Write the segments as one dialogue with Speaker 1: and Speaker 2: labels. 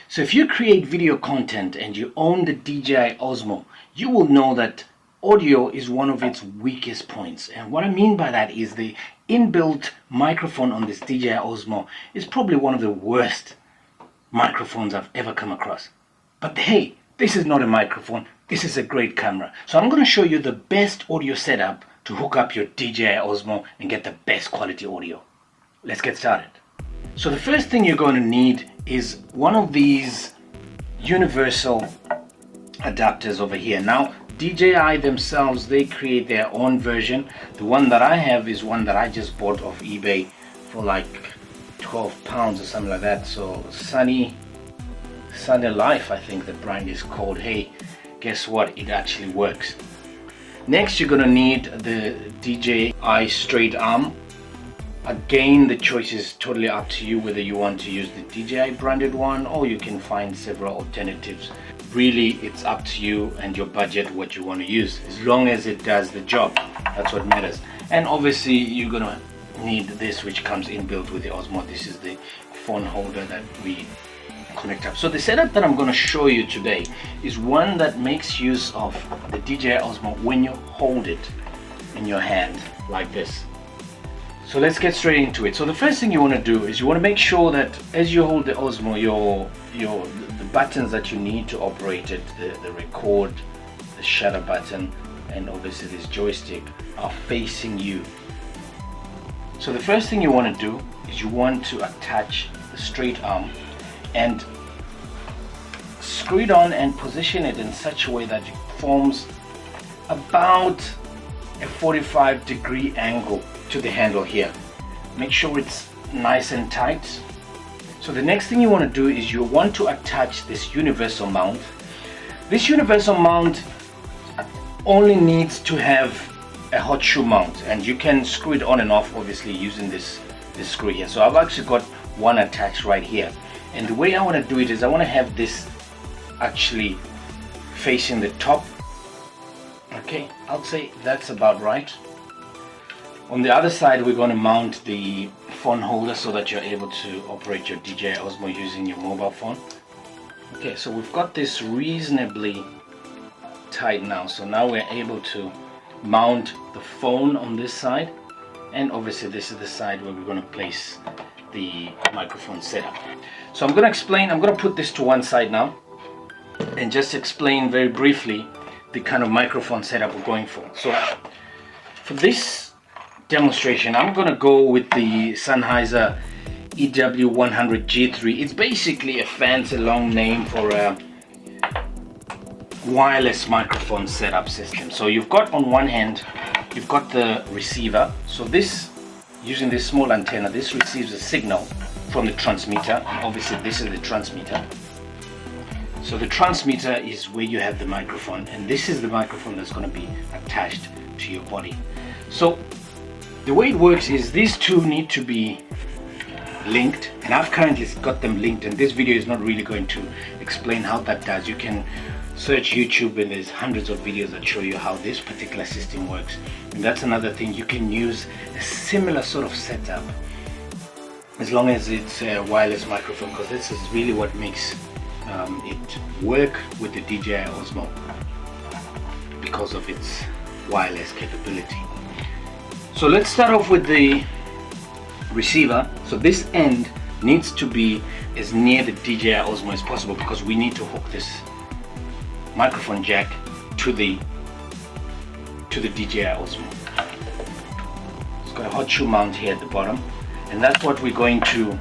Speaker 1: So if you create video content and you own the DJI Osmo, you will know that audio is one of its weakest points. And what I mean by that is the inbuilt microphone on this DJI Osmo is probably one of the worst microphones I've ever come across. But hey, this is not a microphone, this is a great camera. So I'm going to show you the best audio setup to hook up your DJI Osmo and get the best quality audio. Let's get started. So the first thing you're going to need is one of these universal adapters over here. Now DJI themselves, they create their own version. The one that I have is one that I just bought off eBay for like £12 or something like that. So Sunny Life, I think the brand is called. Hey, guess what, it actually works. Next you're gonna need the DJI straight arm. Again, the choice is totally up to you whether you want to use the DJI branded one or you can find several alternatives. Really, it's up to you and your budget what you want to use, as long as it does the job. That's what matters. And obviously you're gonna need this, which comes inbuilt with the Osmo. This is the phone holder that we connect up. So the setup that I'm going to show you today is one that makes use of the DJI Osmo when you hold it in your hand like this. So let's get straight into it. So the first thing you want to do is you want to make sure that as you hold the Osmo, the buttons that you need to operate it, the record, the shutter button, and obviously this joystick are facing you. So the first thing you want to do is you want to attach the straight arm and screw it on and position it in such a way that it forms about a 45-degree angle to the handle here. Make sure it's nice and tight. So the next thing you want to do is you want to attach this universal mount. This universal mount only needs to have a hot shoe mount, and you can screw it on and off obviously using this screw here. So I've actually got one attached right here, and the way I want to do it is I want to have this actually facing the top. Okay, I'll say that's about right. On the other side we're going to mount the phone holder so that you're able to operate your DJI Osmo using your mobile phone. Okay, so we've got this reasonably tight now, so now we're able to mount the phone on this side, and obviously this is the side where we're going to place the microphone setup. So I'm going to explain, I'm going to put this to one side now and just explain very briefly the kind of microphone setup we're going for. So for this demonstration I'm going to go with the Sennheiser EW100G3. It's basically a fancy long name for a wireless microphone setup system. So you've got on one hand you've got the receiver. So this, using this small antenna, this receives a signal from the transmitter, and obviously this is the transmitter. So the transmitter is where you have the microphone, and this is the microphone that's going to be attached to your body. So the way it works is these two need to be linked, and I've currently got them linked, and this video is not really going to explain how that does. You can search YouTube and there's hundreds of videos that show you how this particular system works. And that's another thing, you can use a similar sort of setup as long as it's a wireless microphone, because this is really what makes it work with the DJI Osmo, because of its wireless capability. So let's start off with the receiver. So this end needs to be as near the DJI Osmo as possible, because we need to hook this microphone jack to the DJI Osmo. It's got a hot shoe mount here at the bottom, and that's what we're going to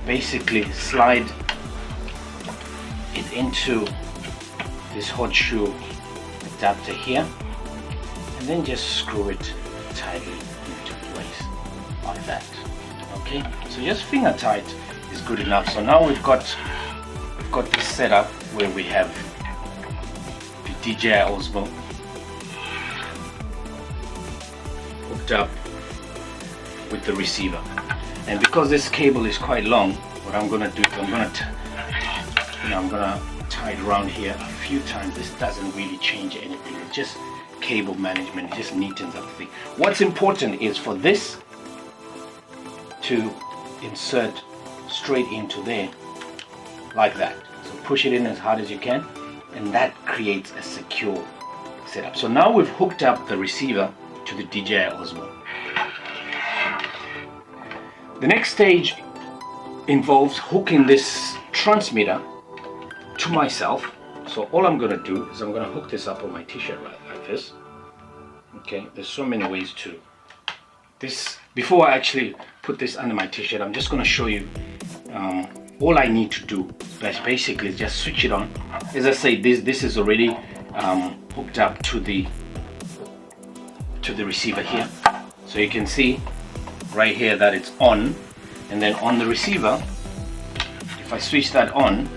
Speaker 1: basically slide it into this hot shoe adapter here, and then just screw it tightly into place like that. Okay, so just finger tight is good enough. So now we've got this setup where we have the DJI Osmo hooked up with the receiver, and because this cable is quite long, what I'm gonna do is I'm gonna tie it around here a few times. This doesn't really change anything, it's just cable management, it just neatens up the thing. What's important is for this to insert straight into there like that. So push it in as hard as you can, and that creates a secure setup. So now we've hooked up the receiver to the DJI Osmo. The next stage involves hooking this transmitter to myself. So all I'm going to do is I'm going to hook this up on my t-shirt like this. Okay, there's so many ways to this. Before I actually put this under my t-shirt, I'm just going to show you all I need to do. Basically just switch it on. As I say, this is already hooked up to the receiver here, so you can see right here that it's on. And then on the receiver, if I switch that on,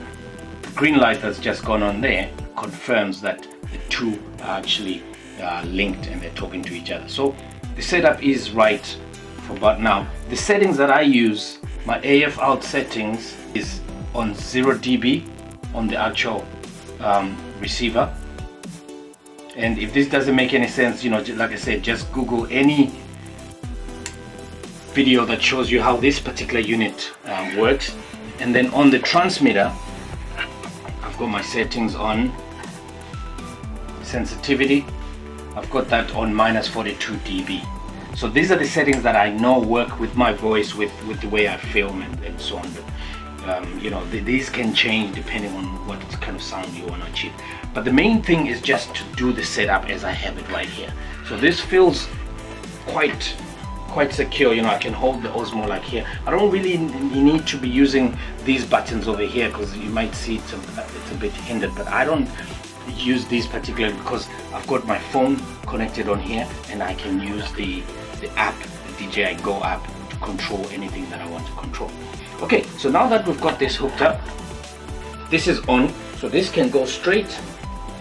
Speaker 1: the green light that's just gone on there confirms that the two are actually linked and they're talking to each other. So the setup is right for about now. The settings that I use, my AF out settings is on 0 dB on the actual receiver. And if this doesn't make any sense, you know, like I said, just Google any video that shows you how this particular unit works. And then on the transmitter, I've got my settings on sensitivity. I've got that on -42 dB. So these are the settings that I know work with my voice, with the way I film and so on. You know, these can change depending on what kind of sound you want to achieve. But the main thing is just to do the setup as I have it right here. So this feels quite secure. You know, I can hold the Osmo like here. I don't really need to be using these buttons over here, because you might see it's a bit hindered, but I don't use these particularly because I've got my phone connected on here, and I can use the app, the DJI Go app, to control anything that I want to control. Okay, so now that we've got this hooked up, this is on, so this can go straight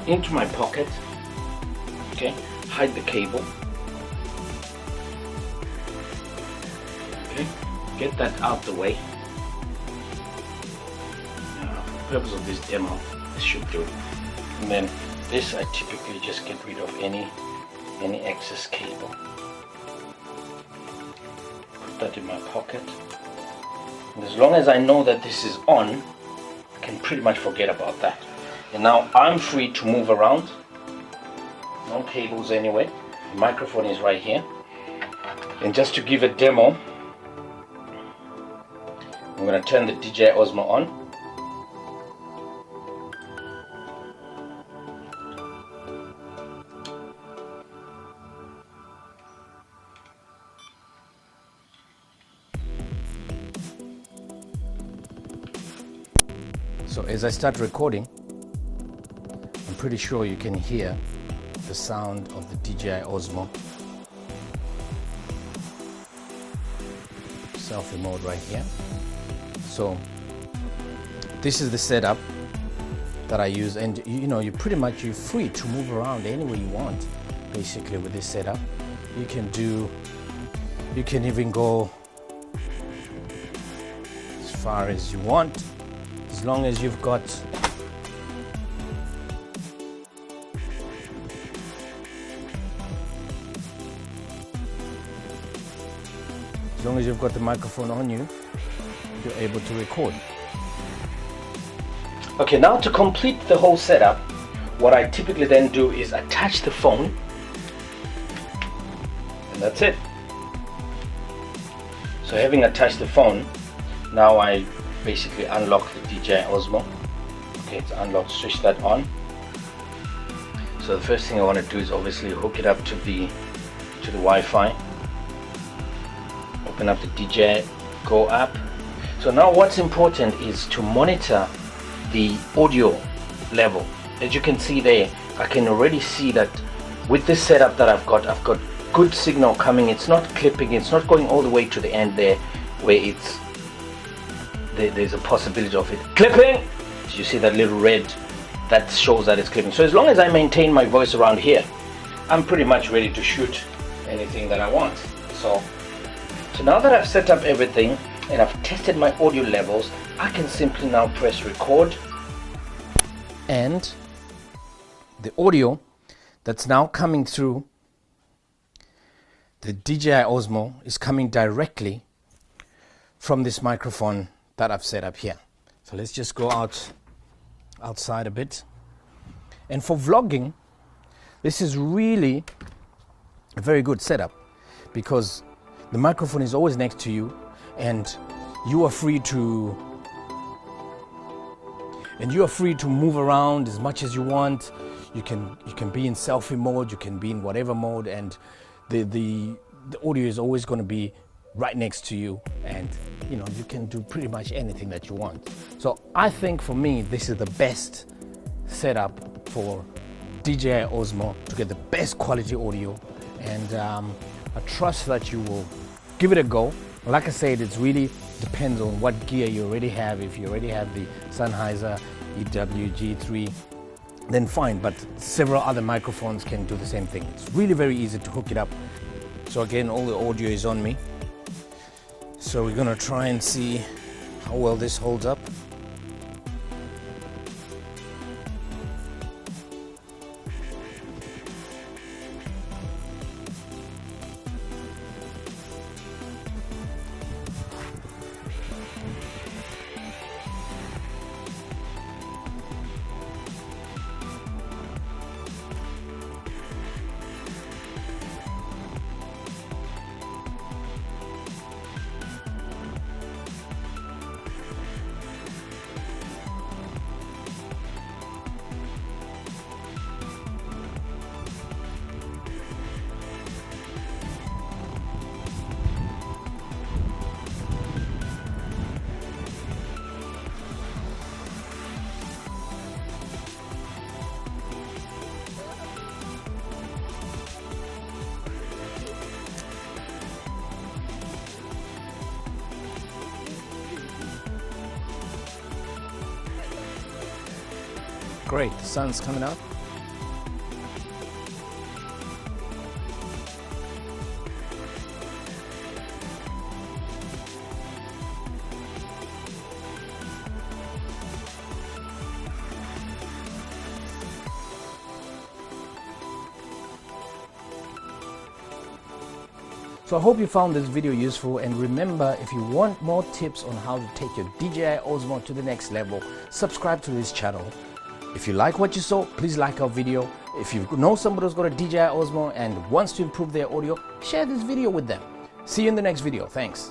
Speaker 1: into my pocket. Okay, hide the cable. Okay, get that out the way. For the purpose of this demo, this should do. And then this, I typically just get rid of any excess cable. Put that in my pocket. And as long as I know that this is on, I can pretty much forget about that. And now I'm free to move around. No cables anyway. The microphone is right here. And just to give a demo, I'm going to turn the DJI Osmo on. So as I start recording, I'm pretty sure you can hear the sound of the DJI Osmo. Selfie mode right here. So this is the setup that I use, and you know, you're free to move around anywhere you want basically with this setup. You can even go as far as you want, as long as you've got the microphone on you, you're able to record. Okay, now to complete the whole setup, what I typically then do is attach the phone, and that's it. So having attached the phone, now I basically unlock the DJI Osmo. Okay, it's unlocked, switch that on. So the first thing I want to do is obviously hook it up to the Wi-Fi. Open up the DJI Go app. So now what's important is to monitor the audio level. As you can see there, I can already see that with this setup that I've got good signal coming. It's not clipping, it's not going all the way to the end there where there's a possibility of it clipping. So you see that little red that shows that it's clipping. So as long as I maintain my voice around here, I'm pretty much ready to shoot anything that I want. So now that I've set up everything and I've tested my audio levels, I can simply now press record, and the audio that's now coming through the DJI Osmo is coming directly from this microphone that I've set up here. So let's just go out outside a bit. And for vlogging, this is really a very good setup because the microphone is always next to you, and you are free to move around as much as you want. You can be in selfie mode, you can be in whatever mode, and the audio is always going to be right next to you, and you know, you can do pretty much anything that you want. So I think for me, this is the best setup for DJI Osmo to get the best quality audio, and I trust that you will give it a go. Like I said, it really depends on what gear you already have. If you already have the Sennheiser EWG3, then fine, but several other microphones can do the same thing. It's really very easy to hook it up. So again, all the audio is on me. So we're gonna try and see how well this holds up. Great, the sun's coming up. So I hope you found this video useful, and remember, if you want more tips on how to take your DJI Osmo to the next level, subscribe to this channel. If you like what you saw, please like our video. If you know somebody who's got a DJI Osmo and wants to improve their audio, share this video with them. See you in the next video. Thanks.